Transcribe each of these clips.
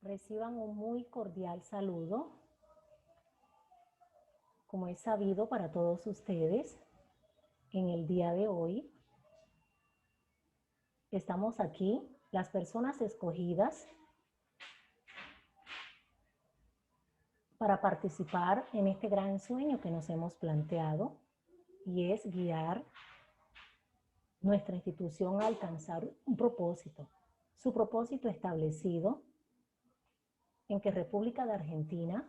Reciban un muy cordial saludo, como es sabido para todos ustedes. En el día de hoy estamos aquí, las personas escogidas para participar en este gran sueño que nos hemos planteado, y es guiar nuestra institución a alcanzar un propósito. Su propósito establecido en que República de Argentina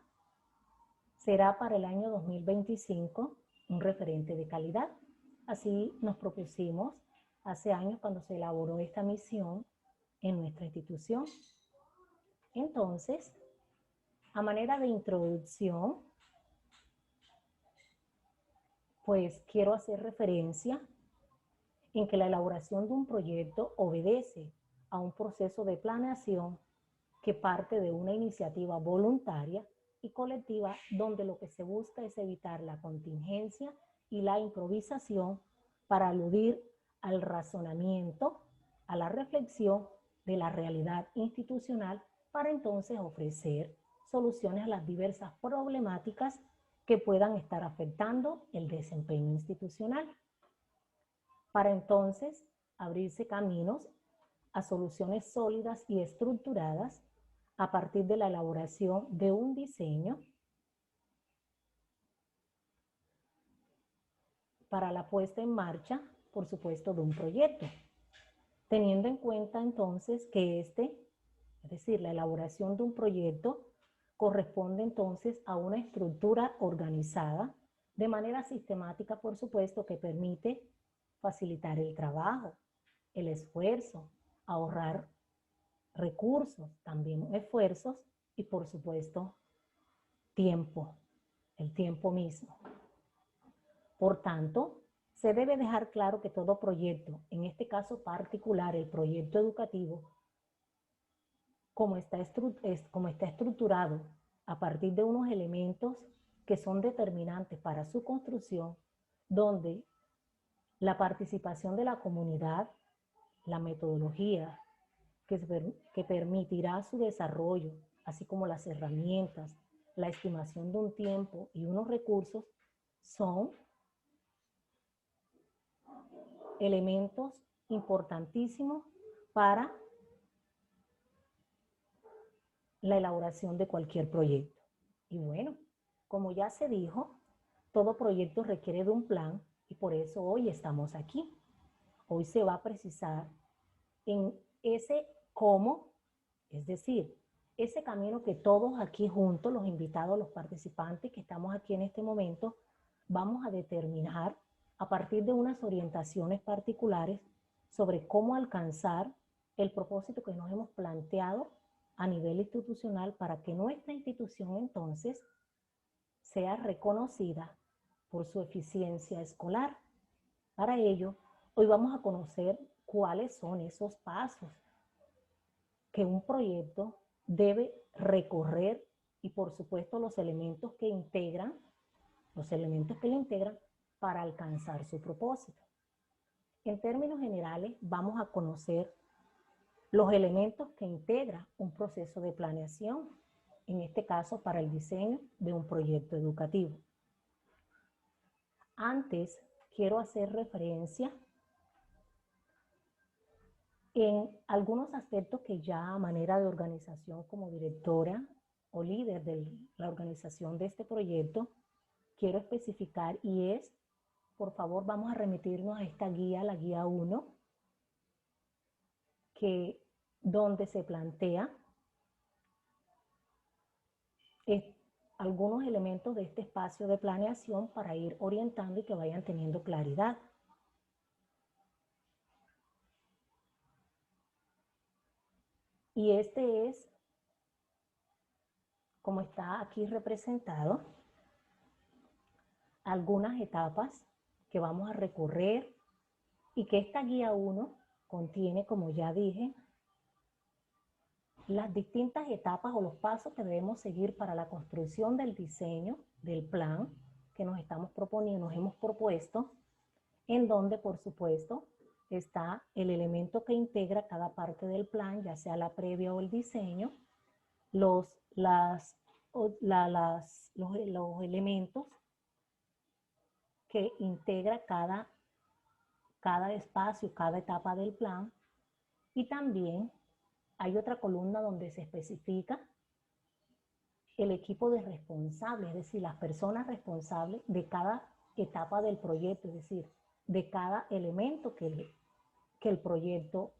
será para el año 2025 un referente de calidad. Así nos propusimos hace años cuando se elaboró esta misión en nuestra institución. Entonces, a manera de introducción, pues quiero hacer referencia en que la elaboración de un proyecto obedece a un proceso de planeación que parte de una iniciativa voluntaria y colectiva donde lo que se busca es evitar la contingencia y la improvisación para aludir al razonamiento, a la reflexión de la realidad institucional para entonces ofrecer soluciones a las diversas problemáticas que puedan estar afectando el desempeño institucional. Para entonces abrirse caminos a soluciones sólidas y estructuradas a partir de la elaboración de un diseño para la puesta en marcha, por supuesto, de un proyecto, teniendo en cuenta entonces que es decir, la elaboración de un proyecto corresponde entonces a una estructura organizada de manera sistemática, por supuesto, que permite facilitar el trabajo, el esfuerzo, ahorrar recursos, también esfuerzos y, por supuesto, tiempo, el tiempo mismo. Por tanto, se debe dejar claro que todo proyecto, en este caso particular el proyecto educativo, como está estructurado a partir de unos elementos que son determinantes para su construcción, donde la participación de la comunidad, la metodología que permitirá su desarrollo, así como las herramientas, la estimación de un tiempo y unos recursos, son elementos importantísimos para la elaboración de cualquier proyecto. Y bueno, como ya se dijo, todo proyecto requiere de un plan y por eso hoy estamos aquí. Hoy se va a precisar en ese cómo, es decir, ese camino que todos aquí juntos, los invitados, los participantes que estamos aquí en este momento, vamos a determinar a partir de unas orientaciones particulares sobre cómo alcanzar el propósito que nos hemos planteado a nivel institucional para que nuestra institución entonces sea reconocida por su eficiencia escolar. Para ello, hoy vamos a conocer cuáles son esos pasos que un proyecto debe recorrer y, por supuesto, los elementos que lo integran para alcanzar su propósito. En términos generales, vamos a conocer los elementos que integra un proceso de planeación, en este caso para el diseño de un proyecto educativo. Antes, quiero hacer referencia en algunos aspectos que ya a manera de organización como directora o líder de la organización de este proyecto quiero especificar, y es, por favor, vamos a remitirnos a esta guía, la guía 1, donde se plantea algunos elementos de este espacio de planeación para ir orientando y que vayan teniendo claridad. Y este es, como está aquí representado, algunas etapas que vamos a recorrer y que esta guía 1 contiene, como ya dije, las distintas etapas o los pasos que debemos seguir para la construcción del diseño, del plan que nos estamos proponiendo, nos hemos propuesto, en donde, por supuesto, está el elemento que integra cada parte del plan, ya sea la previa o el diseño, los, los elementos que integra cada espacio, cada etapa del plan. Y también hay otra columna donde se especifica el equipo de responsables, es decir, las personas responsables de cada etapa del proyecto, es decir, de cada elemento que el proyecto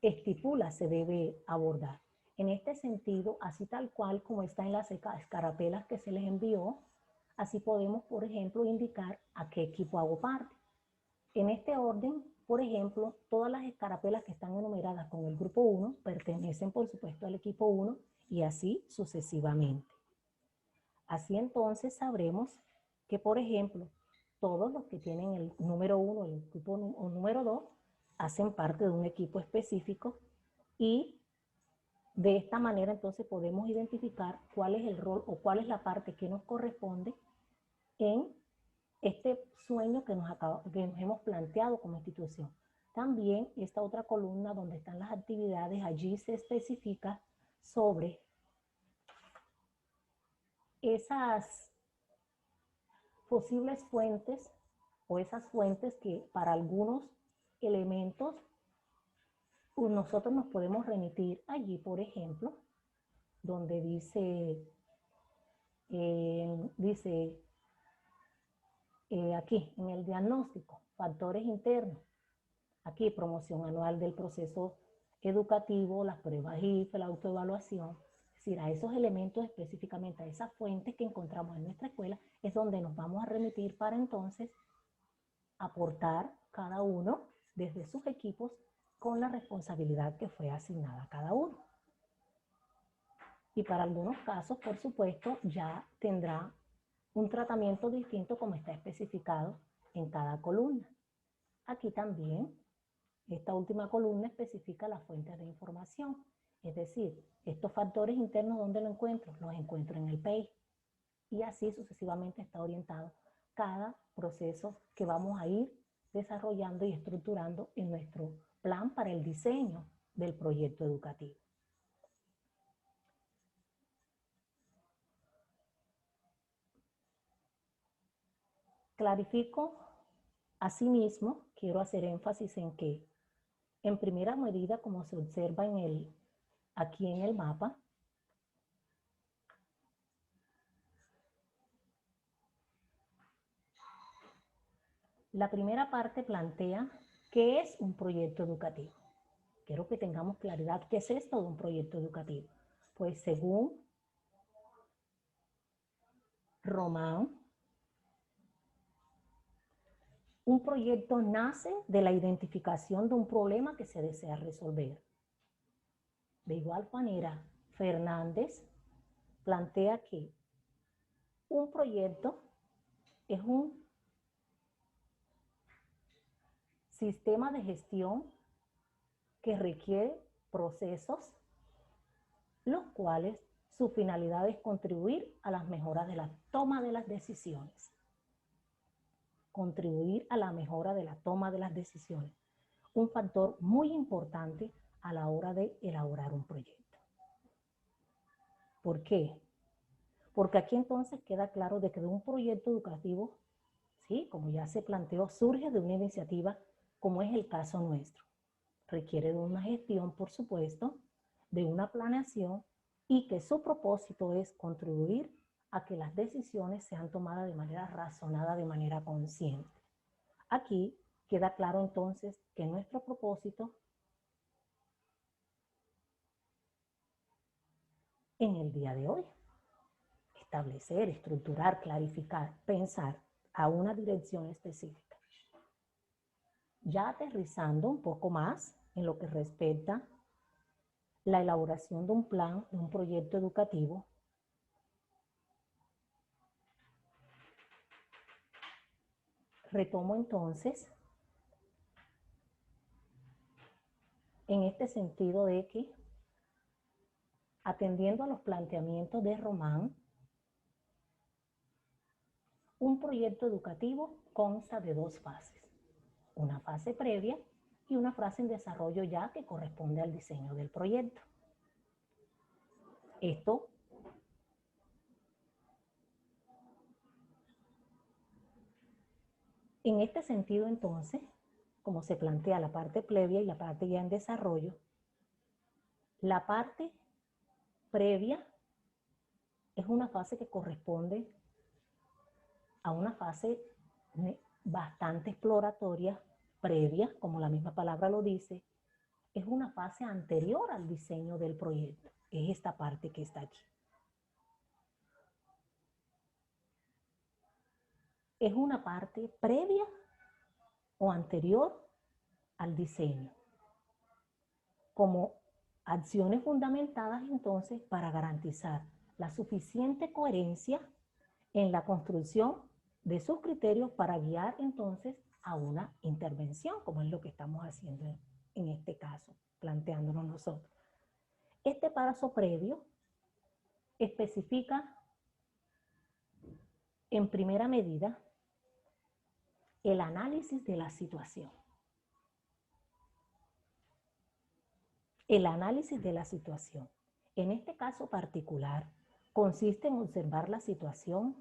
estipula se debe abordar. En este sentido, así tal cual como está en las escarapelas que se les envió, así podemos, por ejemplo, indicar a qué equipo hago parte. En este orden, por ejemplo, todas las escarapelas que están enumeradas con el grupo 1 pertenecen, por supuesto, al equipo 1 y así sucesivamente. Así entonces sabremos que, por ejemplo, todos los que tienen el número 1, el equipo o número 2, hacen parte de un equipo específico y de esta manera entonces podemos identificar cuál es el rol o cuál es la parte que nos corresponde en este sueño que nos hemos planteado como institución. También esta otra columna donde están las actividades, allí se especifica sobre esas posibles fuentes o esas fuentes que para algunos elementos nosotros nos podemos remitir allí, por ejemplo, donde dice aquí en el diagnóstico, factores internos, aquí promoción anual del proceso educativo, las pruebas IFE, la autoevaluación, es decir, a esos elementos específicamente, a esas fuentes que encontramos en nuestra escuela, es donde nos vamos a remitir para entonces aportar cada uno desde sus equipos con la responsabilidad que fue asignada a cada uno. Y para algunos casos, por supuesto, ya tendrá un tratamiento distinto como está especificado en cada columna. Aquí también, esta última columna especifica las fuentes de información. Es decir, estos factores internos, ¿dónde los encuentro? Los encuentro en el PEI. Y así sucesivamente está orientado cada proceso que vamos a ir desarrollando y estructurando en nuestro plan para el diseño del proyecto educativo. Clarifico, asimismo, quiero hacer énfasis en que, en primera medida, como se observa aquí en el mapa, la primera parte plantea qué es un proyecto educativo. Quiero que tengamos claridad qué es esto de un proyecto educativo. Pues según Román, un proyecto nace de la identificación de un problema que se desea resolver. De igual manera, Fernández plantea que un proyecto es un sistema de gestión que requiere procesos, los cuales su finalidad es contribuir a las mejoras de la toma de las decisiones. Contribuir a la mejora de la toma de las decisiones. Un factor muy importante a la hora de elaborar un proyecto. ¿Por qué? Porque aquí entonces queda claro de que de un proyecto educativo, sí, como ya se planteó, surge de una iniciativa como es el caso nuestro. Requiere de una gestión, por supuesto, de una planeación y que su propósito es contribuir a que las decisiones sean tomadas de manera razonada, de manera consciente. Aquí queda claro entonces que nuestro propósito en el día de hoy, establecer, estructurar, clarificar, pensar a una dirección específica. Ya aterrizando un poco más en lo que respecta la elaboración de un plan, de un proyecto educativo, retomo entonces en este sentido de que, atendiendo a los planteamientos de Román, un proyecto educativo consta de dos fases, una fase previa y una fase en desarrollo ya que corresponde al diseño del proyecto. Esto en este sentido, entonces, como se plantea la parte previa y la parte ya en desarrollo, la parte previa es una fase que corresponde a una fase bastante exploratoria, previa, como la misma palabra lo dice, es una fase anterior al diseño del proyecto. Es esta parte que está aquí. Es una parte previa o anterior al diseño, como acciones fundamentadas entonces para garantizar la suficiente coherencia en la construcción de sus criterios para guiar entonces a una intervención, como es lo que estamos haciendo en este caso, planteándonos nosotros. Este paso previo especifica en primera medida el análisis de la situación. El análisis de la situación. En este caso particular, consiste en observar la situación,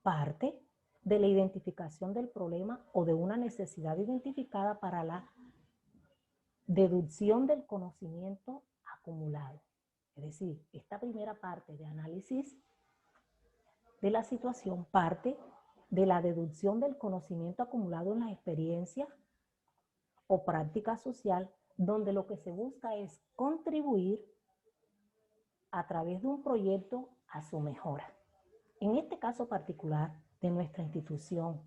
parte de la identificación del problema o de una necesidad identificada para la deducción del conocimiento acumulado. Es decir, esta primera parte de análisis de la situación parte de la deducción del conocimiento acumulado en las experiencias o práctica social, donde lo que se busca es contribuir a través de un proyecto a su mejora. En este caso particular de nuestra institución,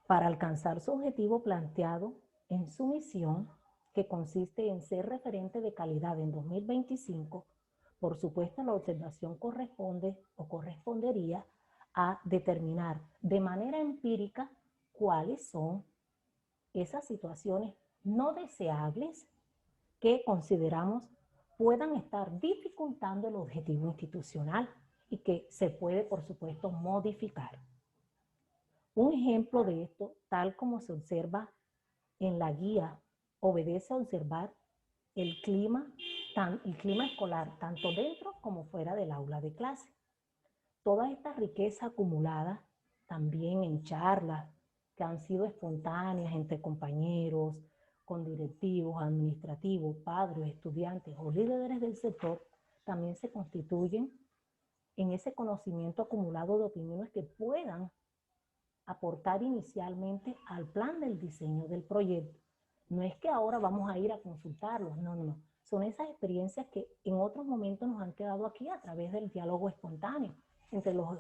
para alcanzar su objetivo planteado en su misión, que consiste en ser referente de calidad en 2025, por supuesto la observación corresponde o correspondería a determinar de manera empírica cuáles son esas situaciones no deseables que consideramos puedan estar dificultando el objetivo institucional y que se puede, por supuesto, modificar. Un ejemplo de esto, tal como se observa en la guía, obedece a observar el clima escolar, tanto dentro como fuera del aula de clase. Toda esta riqueza acumulada también en charlas que han sido espontáneas entre compañeros, con directivos, administrativos, padres, estudiantes o líderes del sector, también se constituyen en ese conocimiento acumulado de opiniones que puedan aportar inicialmente al plan del diseño del proyecto. No es que ahora vamos a ir a consultarlos, no, no, no. Son esas experiencias que en otros momentos nos han quedado aquí a través del diálogo espontáneo entre los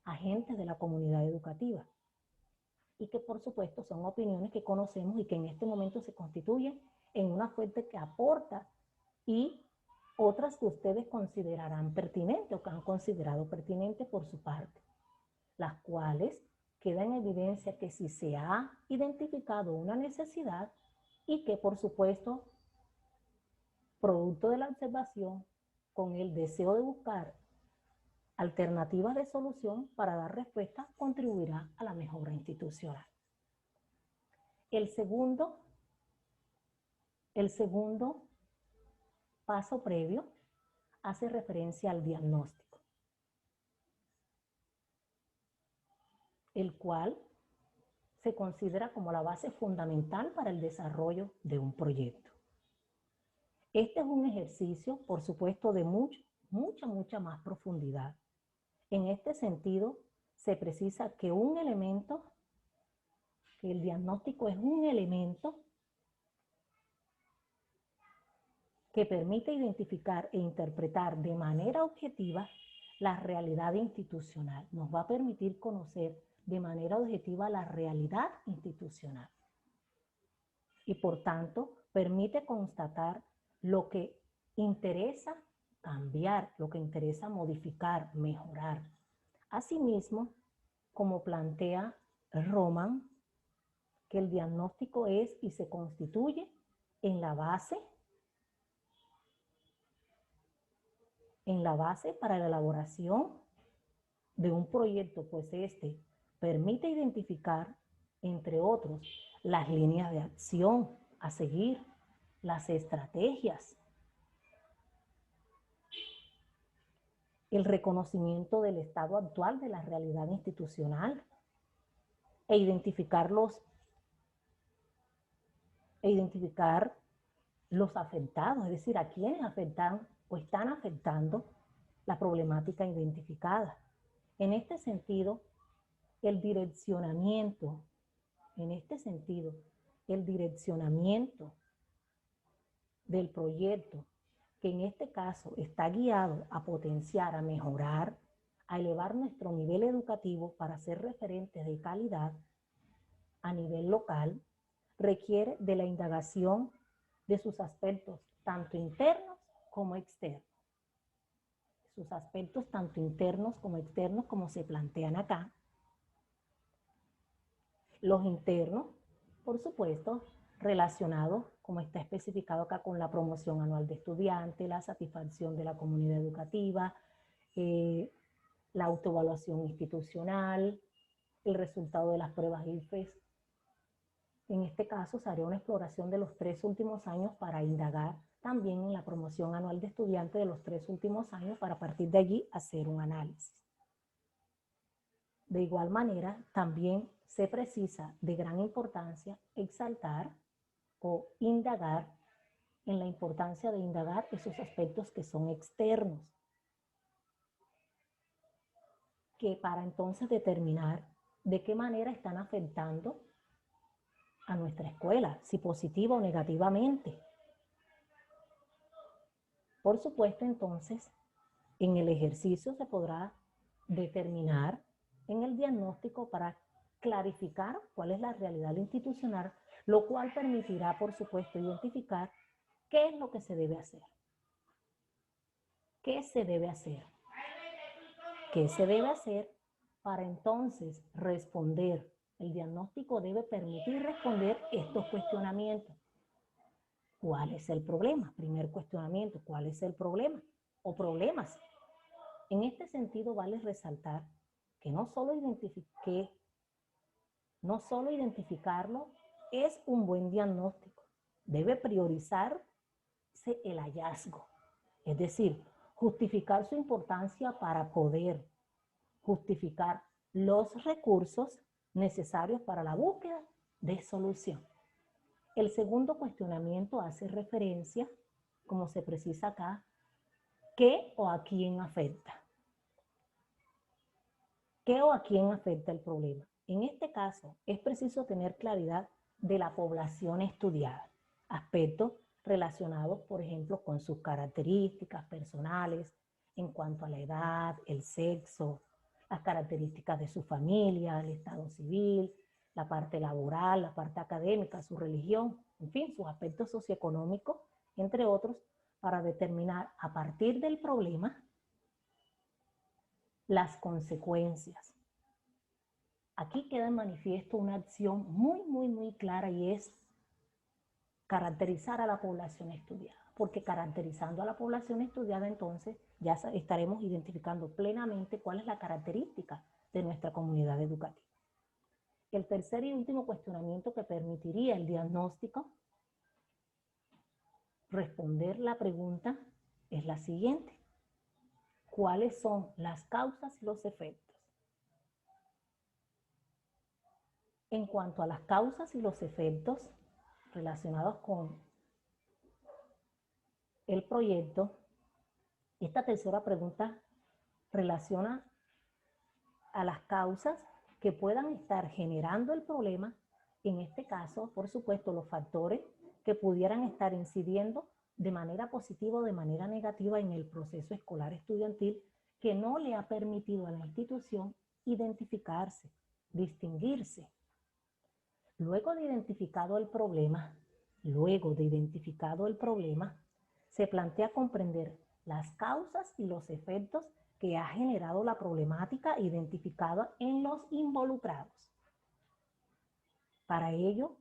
agentes de la comunidad educativa y que por supuesto son opiniones que conocemos y que en este momento se constituyen en una fuente que aporta y otras que ustedes considerarán pertinentes o que han considerado pertinentes por su parte, las cuales queda en evidencia que si se ha identificado una necesidad y que por supuesto, producto de la observación, con el deseo de buscar alternativas de solución para dar respuesta, contribuirá a la mejora institucional. El segundo paso previo hace referencia al diagnóstico, el cual se considera como la base fundamental para el desarrollo de un proyecto. Este es un ejercicio, por supuesto, de mucha más profundidad. En este sentido, se precisa que el diagnóstico es un elemento que permite identificar e interpretar de manera objetiva la realidad institucional. Nos va a permitir conocer de manera objetiva la realidad institucional. Y por tanto, permite constatar lo que interesa cambiar, lo que interesa modificar, mejorar. Asimismo, como plantea Roman, que el diagnóstico es y se constituye en la base para la elaboración de un proyecto, pues este permite identificar, entre otros, las líneas de acción a seguir, las estrategias, el reconocimiento del estado actual de la realidad institucional e identificar los afectados, es decir, a quienes afectan o están afectando la problemática identificada. En este sentido, el direccionamiento del proyecto, que en este caso está guiado a potenciar, a mejorar, a elevar nuestro nivel educativo para ser referentes de calidad a nivel local, requiere de la indagación de sus aspectos tanto internos como externos. Sus aspectos tanto internos como externos, como se plantean acá. Los internos, por supuesto, relacionados, como está especificado acá, con la promoción anual de estudiantes, la satisfacción de la comunidad educativa, la autoevaluación institucional, el resultado de las pruebas IFES. En este caso, se haría una exploración de los 3 últimos años para indagar también en la promoción anual de estudiantes de los 3 últimos años, para a partir de allí hacer un análisis. De igual manera, también se precisa de gran importancia exaltar o indagar en la importancia de indagar esos aspectos que son externos, que para entonces determinar de qué manera están afectando a nuestra escuela, si positiva o negativamente. Por supuesto, entonces, en el ejercicio se podrá determinar en el diagnóstico para clarificar cuál es la realidad institucional, lo cual permitirá, por supuesto, identificar qué es lo que se debe hacer. ¿Qué se debe hacer? ¿Qué se debe hacer para entonces responder? El diagnóstico debe permitir responder estos cuestionamientos. ¿Cuál es el problema? Primer cuestionamiento, ¿cuál es el problema? O problemas. En este sentido, vale resaltar que no solo identificarlo es un buen diagnóstico. Debe priorizarse el hallazgo. Es decir, justificar su importancia para poder justificar los recursos necesarios para la búsqueda de solución. El segundo cuestionamiento hace referencia, como se precisa acá, ¿qué o a quién afecta? ¿Qué o a quién afecta el problema? En este caso, es preciso tener claridad de la población estudiada, aspectos relacionados, por ejemplo, con sus características personales en cuanto a la edad, el sexo, las características de su familia, el estado civil, la parte laboral, la parte académica, su religión, en fin, sus aspectos socioeconómicos, entre otros, para determinar a partir del problema las consecuencias. Aquí queda en manifiesto una acción muy clara, y es caracterizar a la población estudiada, porque caracterizando a la población estudiada, entonces ya estaremos identificando plenamente cuál es la característica de nuestra comunidad educativa. El tercer y último cuestionamiento que permitiría el diagnóstico responder la pregunta es la siguiente: ¿cuáles son las causas y los efectos? En cuanto a las causas y los efectos relacionados con el proyecto, esta tercera pregunta relaciona a las causas que puedan estar generando el problema, en este caso, por supuesto, los factores que pudieran estar incidiendo de manera positiva o de manera negativa en el proceso escolar estudiantil, que no le ha permitido a la institución identificarse, distinguirse. Luego de identificado el problema, se plantea comprender las causas y los efectos que ha generado la problemática identificada en los involucrados. Para ello,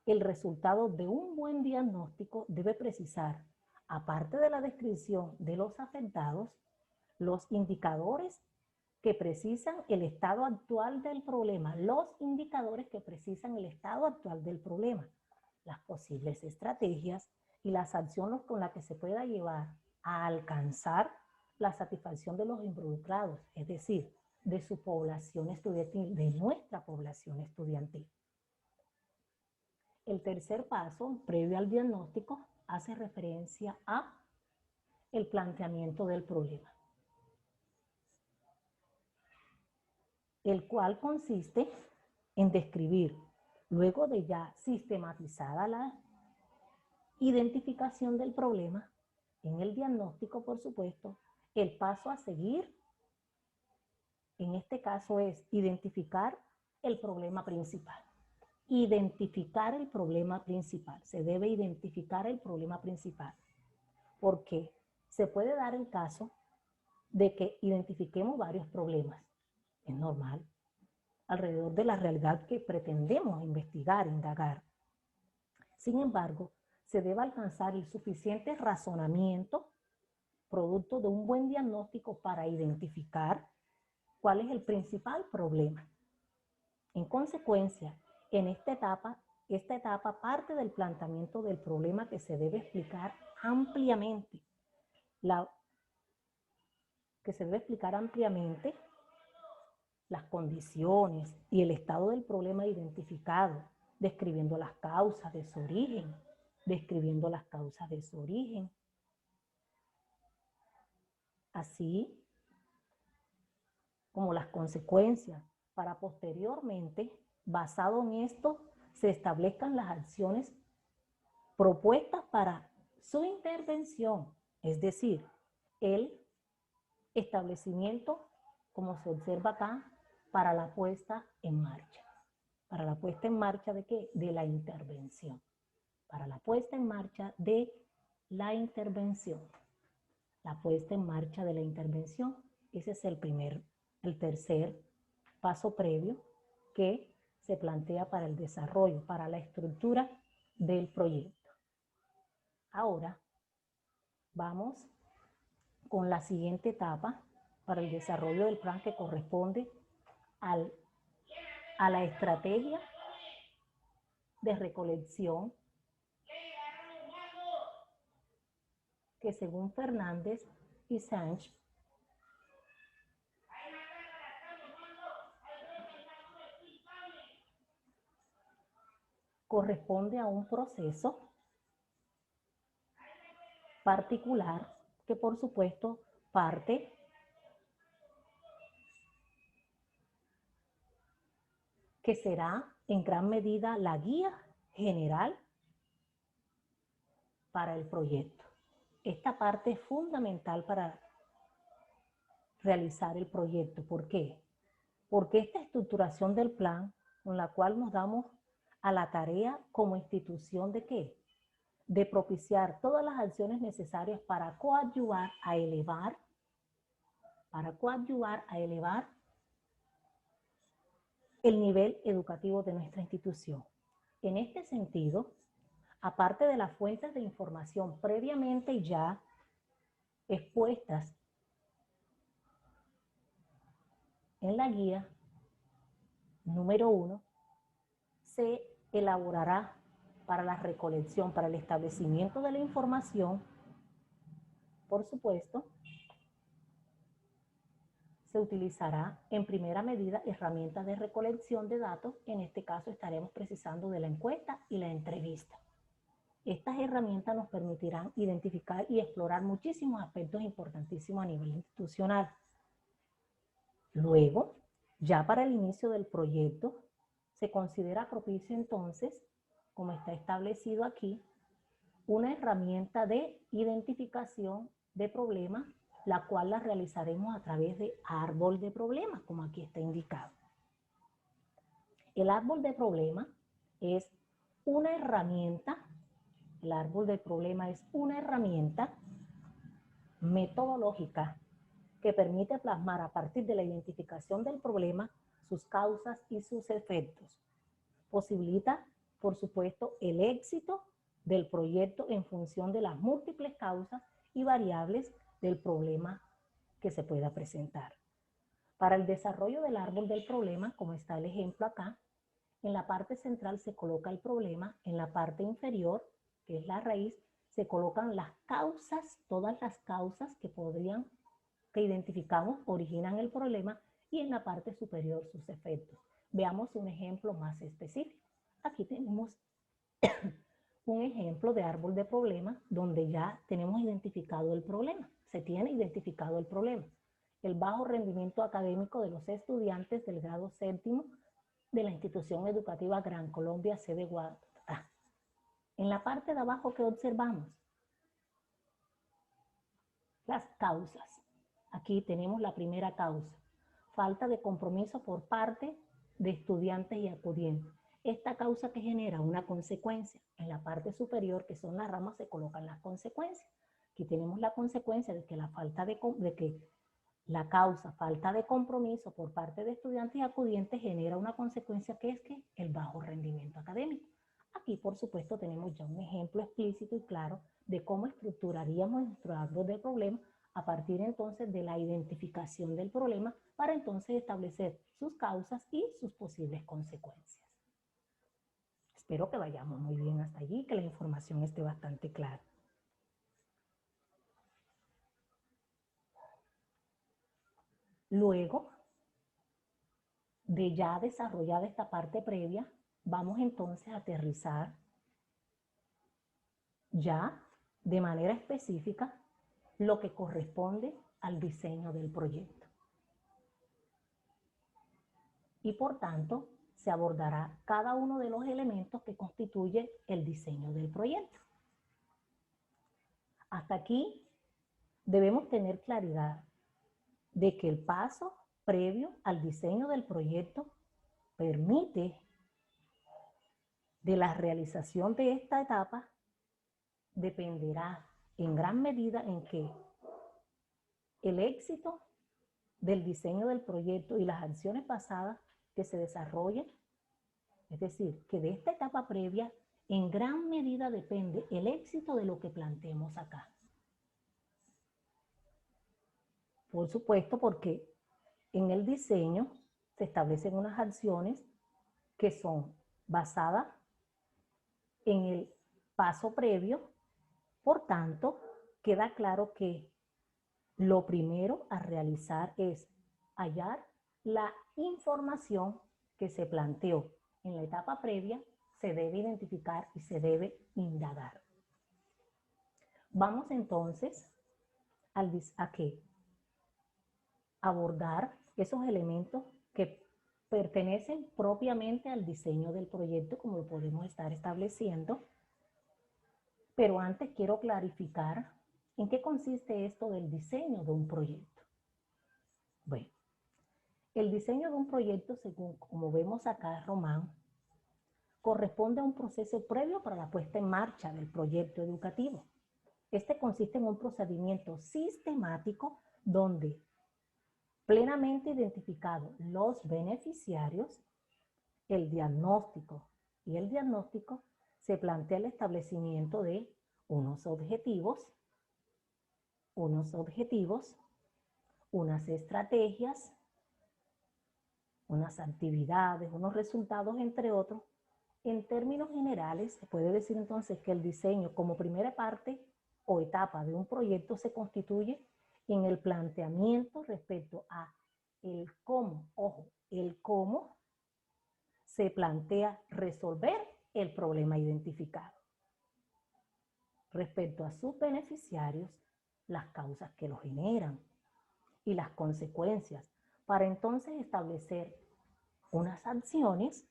el resultado de un buen diagnóstico debe precisar, aparte de la descripción de los afectados, los indicadores que precisan el estado actual del problema, las posibles estrategias y las acciones con las que se pueda llevar a alcanzar la satisfacción de los involucrados, es decir, de su población estudiantil, de nuestra población estudiantil. El tercer paso, previo al diagnóstico, hace referencia a el planteamiento del problema, el cual consiste en describir, luego de ya sistematizada la identificación del problema, en el diagnóstico, por supuesto, el paso a seguir, en este caso, es identificar el problema principal. Identificar el problema principal. Se debe identificar el problema principal. Porque se puede dar el caso de que identifiquemos varios problemas. Es normal. Alrededor de la realidad que pretendemos investigar, indagar. Sin embargo, se debe alcanzar el suficiente razonamiento, producto de un buen diagnóstico, para identificar cuál es el principal problema. En consecuencia, en esta etapa parte del planteamiento del problema, que se debe explicar ampliamente. Las condiciones y el estado del problema identificado, describiendo las causas de su origen, así como las consecuencias, para posteriormente, basado en esto, se establezcan las acciones propuestas para su intervención, es decir, el establecimiento, como se observa acá, para la puesta en marcha. ¿Para la puesta en marcha de qué? De la intervención. Para la puesta en marcha de la intervención. La puesta en marcha de la intervención. Ese es el tercer paso previo que se plantea para el desarrollo, para la estructura del proyecto. Ahora vamos con la siguiente etapa para el desarrollo del plan, que corresponde a la estrategia de recolección, que según Fernández y Sánchez corresponde a un proceso particular que, por supuesto, parte que será en gran medida la guía general para el proyecto. Esta parte es fundamental para realizar el proyecto. ¿Por qué? Porque esta estructuración del plan, con la cual nos damos a la tarea como institución de ¿qué? De propiciar todas las acciones necesarias para coadyuvar a elevar el nivel educativo de nuestra institución. En este sentido, aparte de las fuentes de información previamente ya expuestas en la guía número 1, se elaborará para la recolección, para el establecimiento de la información, por supuesto, se utilizará en primera medida herramientas de recolección de datos. En este caso estaremos precisando de la encuesta y la entrevista. Estas herramientas nos permitirán identificar y explorar muchísimos aspectos importantísimos a nivel institucional. Luego, ya para el inicio del proyecto, se considera propicio entonces, como está establecido aquí, una herramienta de identificación de problemas, la cual la realizaremos a través de árbol de problemas, como aquí está indicado. El árbol de problemas es una herramienta, metodológica que permite plasmar, a partir de la identificación del problema, sus causas y sus efectos. Posibilita, por supuesto, el éxito del proyecto en función de las múltiples causas y variables del problema que se pueda presentar. Para el desarrollo del árbol del problema, como está el ejemplo acá, En la parte central se coloca el problema, en la parte inferior, que es la raíz, se colocan las causas, todas las causas que identificamos originan el problema, y en la parte superior sus efectos. Veamos un ejemplo más específico. Aquí tenemos un ejemplo de árbol de problema donde ya tenemos identificado el problema. Se tiene identificado el problema. El bajo rendimiento académico de los estudiantes del grado séptimo de la institución educativa Gran Colombia, sede Guadalajara. En la parte de abajo, ¿qué observamos? Las causas. Aquí tenemos la primera causa. Falta de compromiso por parte de estudiantes y acudientes. Esta causa que genera una consecuencia. En la parte superior, que son las ramas, se colocan las consecuencias. Aquí tenemos la consecuencia de que la causa, falta de compromiso por parte de estudiantes y acudientes, genera una consecuencia que es que el bajo rendimiento académico. Aquí, por supuesto, tenemos ya un ejemplo explícito y claro de cómo estructuraríamos nuestro árbol de problema a partir entonces de la identificación del problema para entonces establecer sus causas y sus posibles consecuencias. Espero que vayamos muy bien hasta allí, que la información esté bastante clara. Luego de ya desarrollada esta parte previa, vamos entonces a aterrizar ya de manera específica lo que corresponde al diseño del proyecto. Y por tanto, se abordará cada uno de los elementos que constituye el diseño del proyecto. Hasta aquí debemos tener claridad de que el paso previo al diseño del proyecto permite de la realización de esta etapa dependerá en gran medida en que el éxito del diseño del proyecto y las acciones basadas que se desarrollen, es decir, que de esta etapa previa en gran medida depende el éxito de lo que planteemos acá. Por supuesto, porque en el diseño se establecen unas acciones que son basadas en el paso previo. Por tanto, queda claro que lo primero a realizar es hallar la información que se planteó en la etapa previa, se debe identificar y se debe indagar. Vamos entonces a qué? Abordar esos elementos que pertenecen propiamente al diseño del proyecto, como lo podemos estar estableciendo. Pero antes quiero clarificar en qué consiste esto del diseño de un proyecto. Bueno, el diseño de un proyecto, según como vemos acá, Román, corresponde a un proceso previo para la puesta en marcha del proyecto educativo. Este consiste en un procedimiento sistemático donde, plenamente identificados los beneficiarios, el diagnóstico se plantea el establecimiento de unos objetivos, unas estrategias, unas actividades, unos resultados, entre otros. En términos generales, se puede decir entonces que el diseño como primera parte o etapa de un proyecto se constituye en el planteamiento respecto a el cómo, ojo, el cómo se plantea resolver el problema identificado. Respecto a sus beneficiarios, las causas que lo generan y las consecuencias, para entonces establecer unas acciones,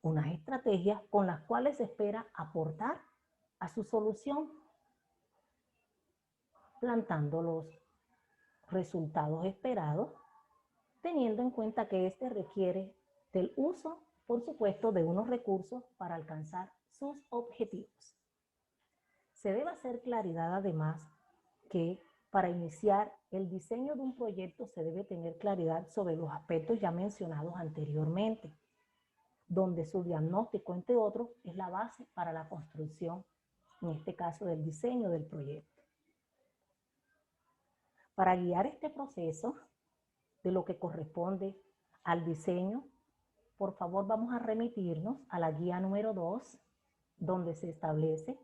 unas estrategias con las cuales se espera aportar a su solución, plantando los resultados esperados, teniendo en cuenta que este requiere del uso, por supuesto, de unos recursos para alcanzar sus objetivos. Se debe hacer claridad además que para iniciar el diseño de un proyecto se debe tener claridad sobre los aspectos ya mencionados anteriormente, donde su diagnóstico, entre otros, es la base para la construcción, en este caso del diseño del proyecto. Para guiar este proceso de lo que corresponde al diseño por favor vamos a remitirnos a la guía número 2, donde se establece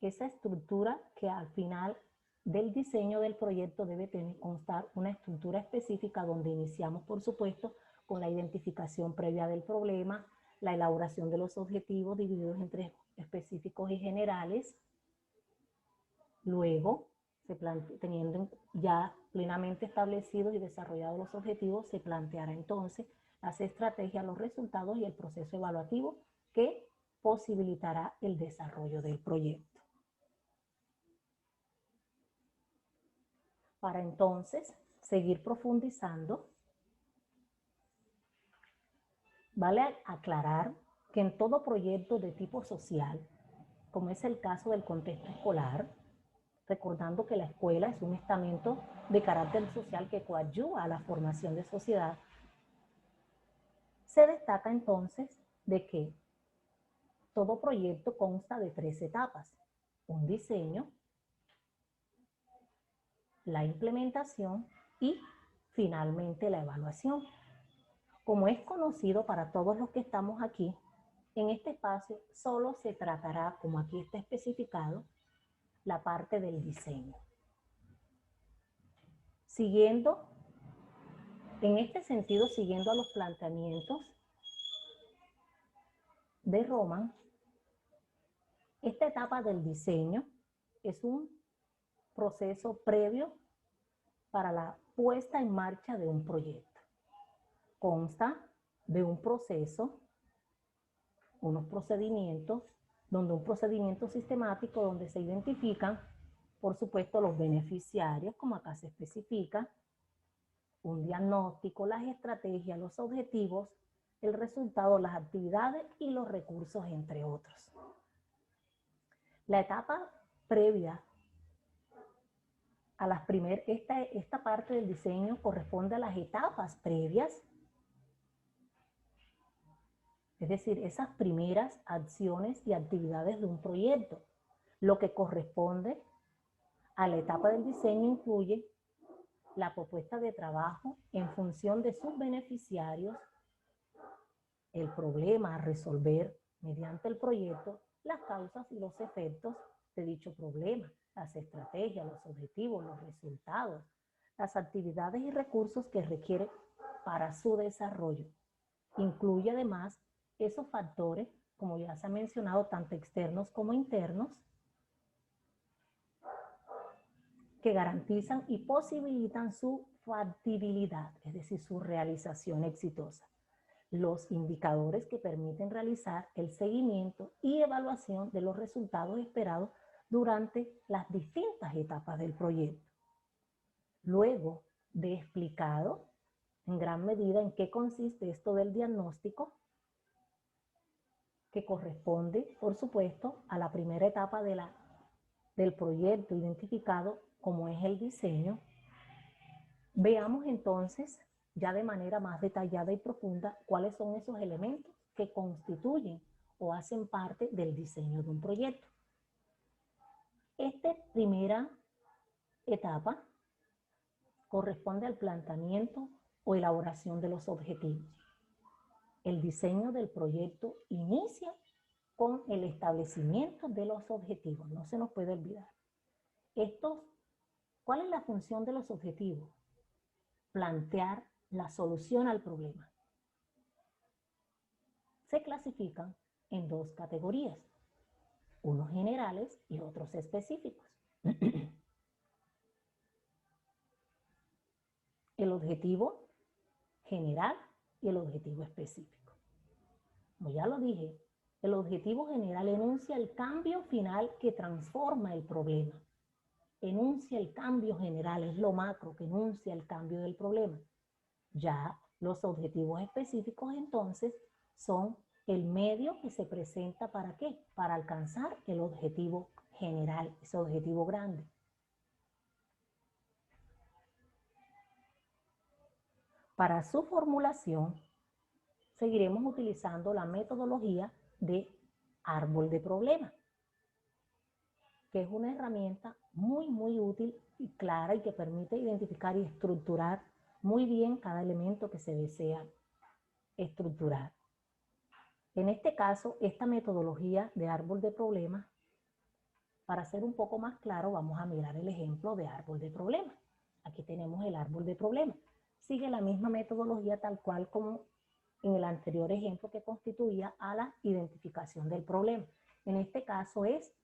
esa estructura que al final del diseño del proyecto debe constar una estructura específica donde iniciamos, por supuesto, con la identificación previa del problema, la elaboración de los objetivos divididos entre específicos y generales. Luego, teniendo ya plenamente establecidos y desarrollados los objetivos, se planteará entonces las estrategias, los resultados y el proceso evaluativo que posibilitará el desarrollo del proyecto. Para entonces seguir profundizando, vale aclarar que en todo proyecto de tipo social, como es el caso del contexto escolar, recordando que la escuela es un estamento de carácter social que coadyuva a la formación de sociedad, se destaca entonces de que todo proyecto consta de 3 etapas: un diseño, la implementación y finalmente la evaluación. Como es conocido para todos los que estamos aquí, en este espacio solo se tratará, como aquí está especificado, la parte del diseño. En este sentido, siguiendo a los planteamientos de Roman, esta etapa del diseño es un proceso previo para la puesta en marcha de un proyecto. Consta de un proceso, unos procedimientos, un procedimiento sistemático donde se identifican, por supuesto, los beneficiarios, como acá se especifica, un diagnóstico, las estrategias, los objetivos, el resultado, las actividades y los recursos, entre otros. La etapa previa a esta parte del diseño corresponde a las etapas previas, es decir, esas primeras acciones y actividades de un proyecto. Lo que corresponde a la etapa del diseño incluye la propuesta de trabajo en función de sus beneficiarios, el problema a resolver mediante el proyecto, las causas y los efectos de dicho problema, las estrategias, los objetivos, los resultados, las actividades y recursos que requiere para su desarrollo. Incluye además esos factores, como ya se ha mencionado, tanto externos como internos, que garantizan y posibilitan su factibilidad, es decir, su realización exitosa. Los indicadores que permiten realizar el seguimiento y evaluación de los resultados esperados durante las distintas etapas del proyecto. Luego de explicado en gran medida en qué consiste esto del diagnóstico, que corresponde, por supuesto, a la primera etapa del proyecto identificado como es el diseño, veamos entonces ya de manera más detallada y profunda cuáles son esos elementos que constituyen o hacen parte del diseño de un proyecto. Esta primera etapa corresponde al planteamiento o elaboración de los objetivos. El diseño del proyecto inicia con el establecimiento de los objetivos, no se nos puede olvidar. ¿Cuál es la función de los objetivos? Plantear la solución al problema. Se clasifican en 2 categorías, unos generales y otros específicos. El objetivo general y el objetivo específico. Como ya lo dije, el objetivo general enuncia el cambio final que transforma el problema. Enuncia el cambio general, es lo macro que enuncia el cambio del problema. Ya los objetivos específicos entonces son el medio que se presenta ¿para qué? Para alcanzar el objetivo general, ese objetivo grande. Para su formulación, seguiremos utilizando la metodología de árbol de problemas, que es una herramienta muy útil y clara y que permite identificar y estructurar muy bien cada elemento que se desea estructurar. En este caso, esta metodología de árbol de problemas, para ser un poco más claro, vamos a mirar el ejemplo de árbol de problemas. Aquí tenemos el árbol de problemas. Sigue la misma metodología tal cual como en el anterior ejemplo que constituía a la identificación del problema. En este caso es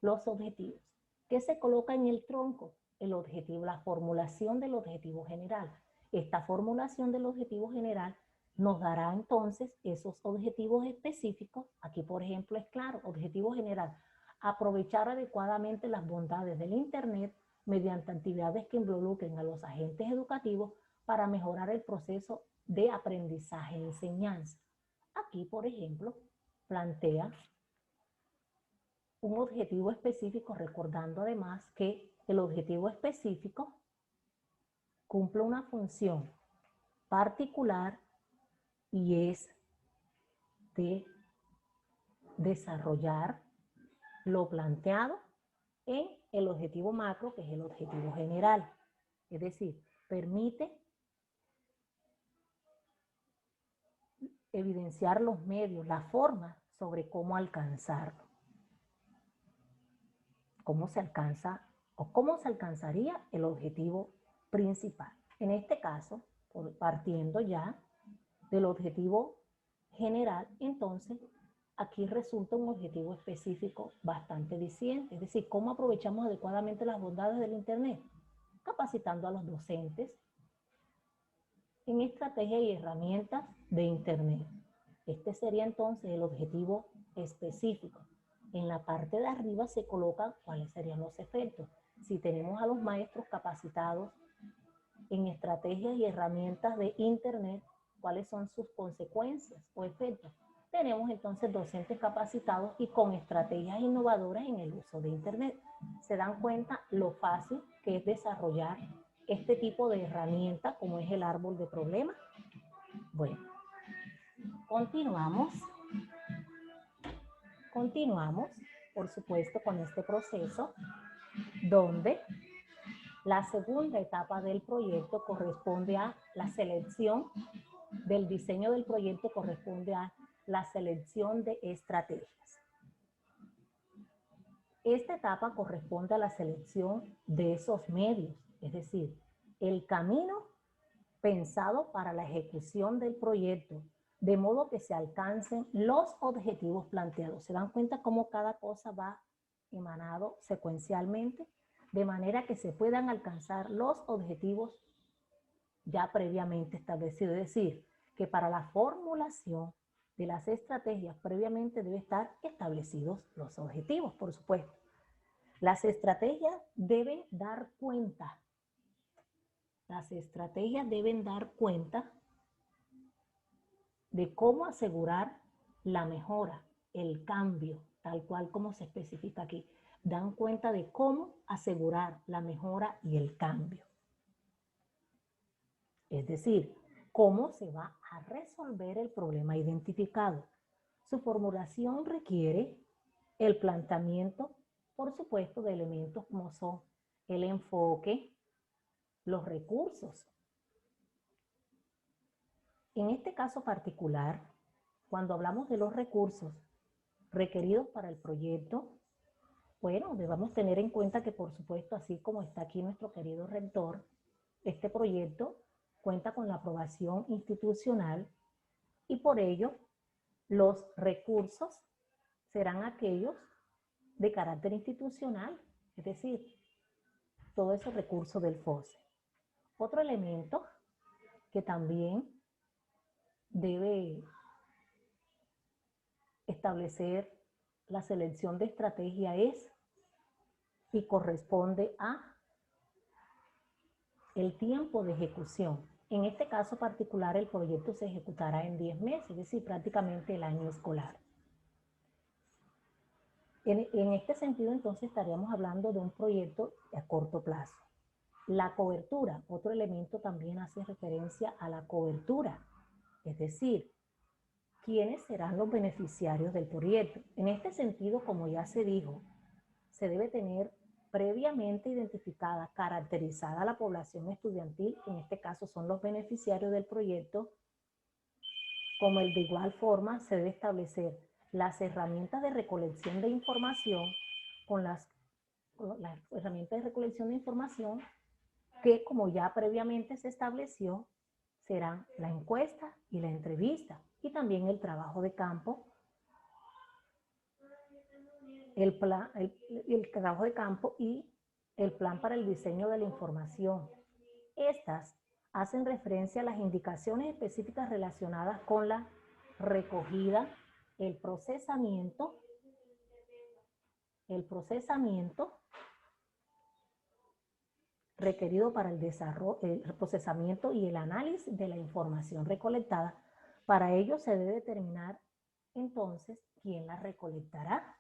los objetivos. ¿Qué se coloca en el tronco? El objetivo, la formulación del objetivo general. Esta formulación del objetivo general nos dará entonces esos objetivos específicos. Aquí, por ejemplo, es claro, objetivo general, aprovechar adecuadamente las bondades del Internet mediante actividades que involucren a los agentes educativos para mejorar el proceso de aprendizaje y enseñanza. Aquí, por ejemplo, plantea un objetivo específico, recordando además que el objetivo específico cumple una función particular y es de desarrollar lo planteado en el objetivo macro, que es el objetivo general. Es decir, permite evidenciar los medios, la forma sobre cómo alcanzarlo. Cómo se alcanza o cómo se alcanzaría el objetivo principal. En este caso, partiendo ya del objetivo general, entonces aquí resulta un objetivo específico bastante diciente, es decir, cómo aprovechamos adecuadamente las bondades del Internet, capacitando a los docentes en estrategias y herramientas de Internet. Este sería entonces el objetivo específico. En la parte de arriba se colocan cuáles serían los efectos. Si tenemos a los maestros capacitados en estrategias y herramientas de Internet, ¿cuáles son sus consecuencias o efectos? Tenemos entonces docentes capacitados y con estrategias innovadoras en el uso de Internet. ¿Se dan cuenta lo fácil que es desarrollar este tipo de herramienta como es el árbol de problemas? Bueno, continuamos, por supuesto, con este proceso donde la segunda etapa del proyecto corresponde a la selección del diseño del proyecto, corresponde a la selección de estrategias. Esta etapa corresponde a la selección de esos medios, es decir, el camino pensado para la ejecución del proyecto, de modo que se alcancen los objetivos planteados. ¿Se dan cuenta cómo cada cosa va emanado secuencialmente? De manera que se puedan alcanzar los objetivos ya previamente establecidos. Es decir, que para la formulación de las estrategias previamente deben estar establecidos los objetivos, por supuesto. Las estrategias deben dar cuenta. De cómo asegurar la mejora, el cambio, tal cual como se especifica aquí. Dan cuenta de cómo asegurar la mejora y el cambio. Es decir, cómo se va a resolver el problema identificado. Su formulación requiere el planteamiento, por supuesto, de elementos como son el enfoque, los recursos. En este caso particular, cuando hablamos de los recursos requeridos para el proyecto, bueno, debemos tener en cuenta que, por supuesto, así como está aquí nuestro querido rector, este proyecto cuenta con la aprobación institucional y por ello los recursos serán aquellos de carácter institucional, es decir, todos esos recursos del FOSE. Otro elemento que también debe establecer la selección de estrategia es y corresponde a el tiempo de ejecución. En este caso particular, el proyecto se ejecutará en 10 meses, es decir, prácticamente el año escolar. En este sentido, entonces, estaríamos hablando de un proyecto a corto plazo. La cobertura, otro elemento también hace referencia a la cobertura, es decir, ¿quiénes serán los beneficiarios del proyecto? En este sentido, como ya se dijo, se debe tener previamente identificada, caracterizada la población estudiantil, que en este caso son los beneficiarios del proyecto, como de igual forma se debe establecer las herramientas de recolección de información con las herramientas de recolección de información que, como ya previamente se estableció, serán la encuesta y la entrevista, y también el trabajo de campo, el trabajo de campo y el plan para el diseño de la información. Estas hacen referencia a las indicaciones específicas relacionadas con la recogida, el procesamiento requerido para el desarrollo, el procesamiento y el análisis de la información recolectada. Para ello se debe determinar entonces quién la recolectará.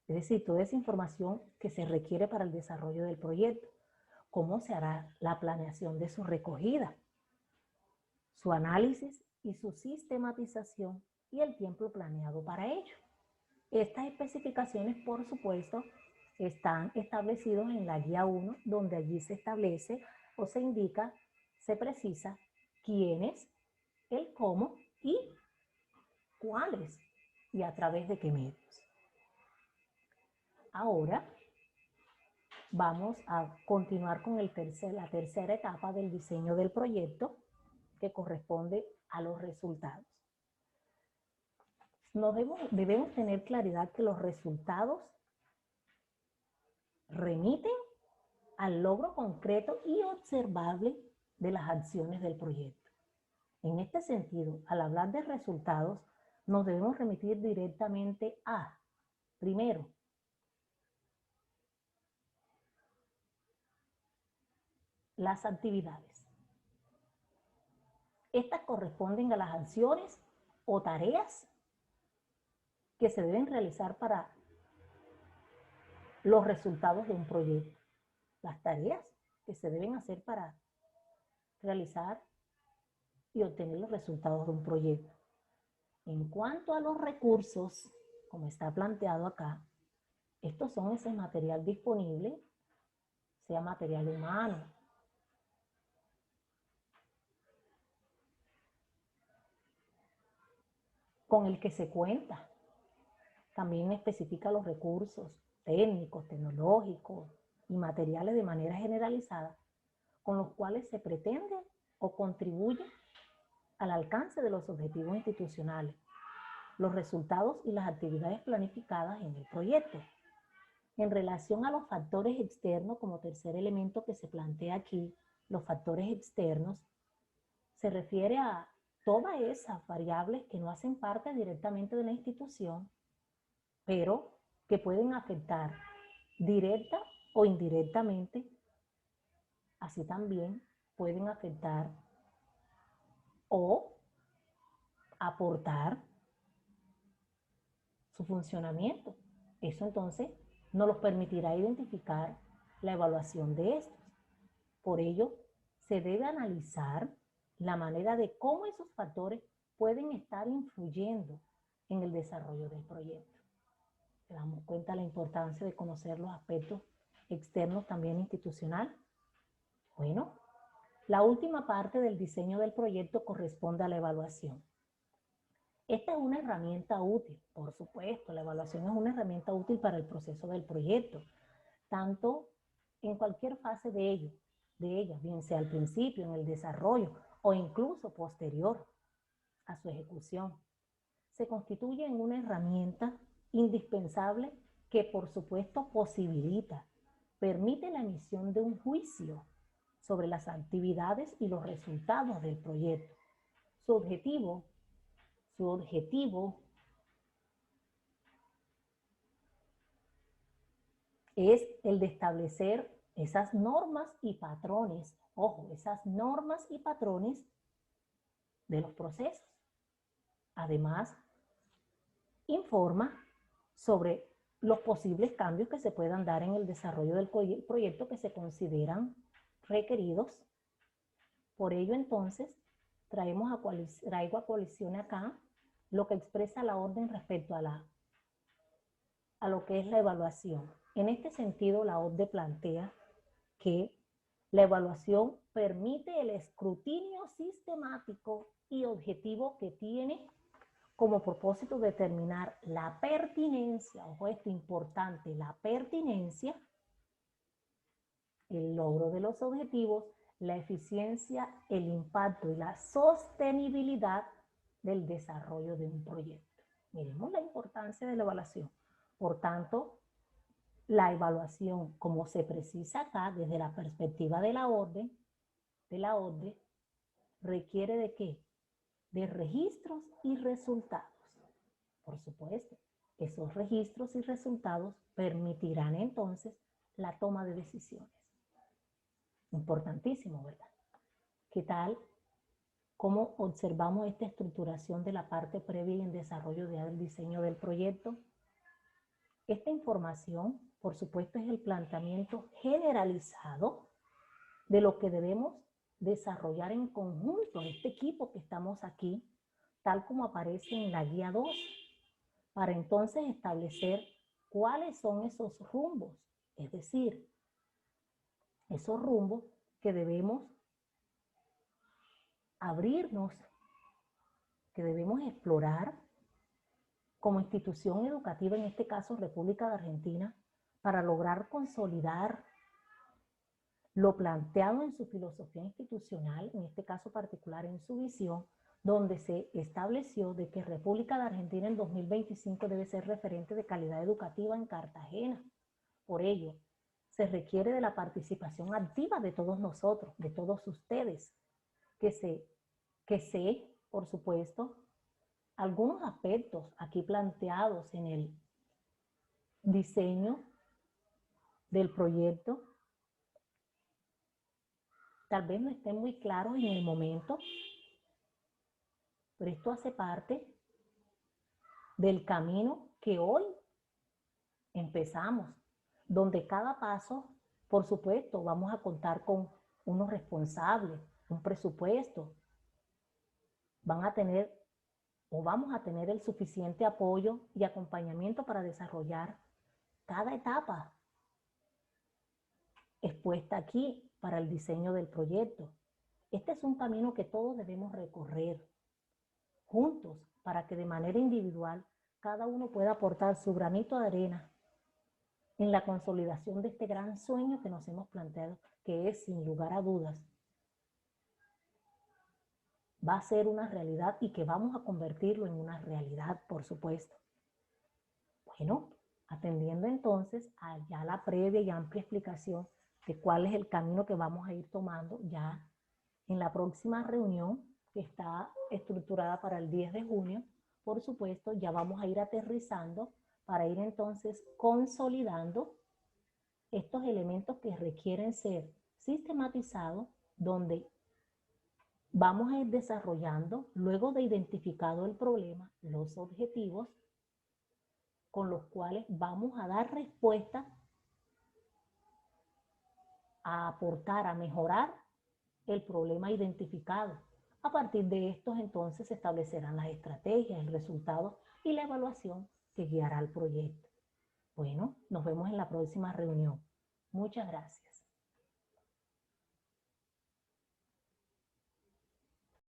Es decir, toda esa información que se requiere para el desarrollo del proyecto. Cómo se hará la planeación de su recogida, su análisis y su sistematización y el tiempo planeado para ello. Estas especificaciones, por supuesto, están establecidos en la guía 1, donde allí se establece o se indica, se precisa quiénes, el cómo y cuáles y a través de qué medios. Ahora vamos a continuar con la tercera etapa del diseño del proyecto, que corresponde a los resultados. Debemos tener claridad que los resultados remiten al logro concreto y observable de las acciones del proyecto. En este sentido, al hablar de resultados, nos debemos remitir directamente a, primero, las actividades. Estas corresponden a las acciones o tareas que se deben realizar para los resultados de un proyecto. Las tareas que se deben hacer para realizar y obtener los resultados de un proyecto. En cuanto a los recursos, como está planteado acá, estos son ese material disponible, sea material humano, con el que se cuenta. También especifica los recursos técnicos, tecnológicos y materiales de manera generalizada, con los cuales se pretende o contribuye al alcance de los objetivos institucionales, los resultados y las actividades planificadas en el proyecto. En relación a los factores externos, como tercer elemento que se plantea aquí, los factores externos, se refiere a todas esas variables que no hacen parte directamente de la institución, pero que pueden afectar directa o indirectamente. Así también pueden afectar o aportar su funcionamiento. Eso entonces nos los permitirá identificar la evaluación de estos. Por ello, se debe analizar la manera de cómo esos factores pueden estar influyendo en el desarrollo del proyecto. Nos damos cuenta de la importancia de conocer los aspectos externos también institucional. Bueno, la última parte del diseño del proyecto corresponde a la evaluación. Esta es una herramienta útil, por supuesto, la evaluación es una herramienta útil para el proceso del proyecto, tanto en cualquier fase de ella, bien sea al principio, en el desarrollo o incluso posterior a su ejecución. Se constituye en una herramienta indispensable que, por supuesto, permite la emisión de un juicio sobre las actividades y los resultados del proyecto. Su objetivo es el de establecer esas normas y patrones, ojo, esas normas y patrones de los procesos. Además, informa sobre los posibles cambios que se puedan dar en el desarrollo del proyecto que se consideran requeridos. Por ello, entonces, traigo a colación acá lo que expresa la orden respecto a lo que es la evaluación. En este sentido, la orden plantea que La evaluación permite el escrutinio sistemático y objetivo que tiene como propósito determinar la pertinencia, ojo esto importante, la pertinencia, el logro de los objetivos, la eficiencia, el impacto y la sostenibilidad del desarrollo de un proyecto. Miremos la importancia de la evaluación. Por tanto, la evaluación, como se precisa acá desde la perspectiva de la OCDE, requiere de ¿qué? De registros y resultados. Por supuesto, esos registros y resultados permitirán entonces la toma de decisiones. Importantísimo, ¿verdad? ¿Qué tal? ¿Cómo observamos esta estructuración de la parte previa y en desarrollo del diseño del proyecto? Esta información, por supuesto, es el planteamiento generalizado de lo que debemos desarrollar en conjunto, este equipo que estamos aquí, tal como aparece en la guía 2, para entonces establecer cuáles son esos rumbos, es decir, esos rumbos que debemos abrirnos, que debemos explorar como institución educativa, en este caso República de Argentina, para lograr consolidar lo planteado en su filosofía institucional, en este caso particular en su visión, donde se estableció de que República de Argentina en 2025 debe ser referente de calidad educativa en Cartagena. Por ello, se requiere de la participación activa de todos nosotros, de todos ustedes, que sé, por supuesto, algunos aspectos aquí planteados en el diseño del proyecto tal vez no estén muy claros en el momento, pero esto hace parte del camino que hoy empezamos, donde cada paso, por supuesto, vamos a contar con unos responsables, un presupuesto, van a tener o vamos a tener el suficiente apoyo y acompañamiento para desarrollar cada etapa expuesta aquí para el diseño del proyecto. Este es un camino que todos debemos recorrer juntos para que de manera individual cada uno pueda aportar su granito de arena en la consolidación de este gran sueño que nos hemos planteado, que es, sin lugar a dudas, va a ser una realidad y que vamos a convertirlo en una realidad, por supuesto. Bueno, atendiendo entonces a ya la previa y amplia explicación de cuál es el camino que vamos a ir tomando ya en la próxima reunión que está estructurada para el 10 de junio, por supuesto, ya vamos a ir aterrizando para ir entonces consolidando estos elementos que requieren ser sistematizados, donde vamos a ir desarrollando, luego de identificado el problema, los objetivos con los cuales vamos a dar respuesta, a aportar, a mejorar el problema identificado. A partir de estos entonces se establecerán las estrategias, el resultado y la evaluación que guiará el proyecto. Bueno, nos vemos en la próxima reunión. Muchas gracias.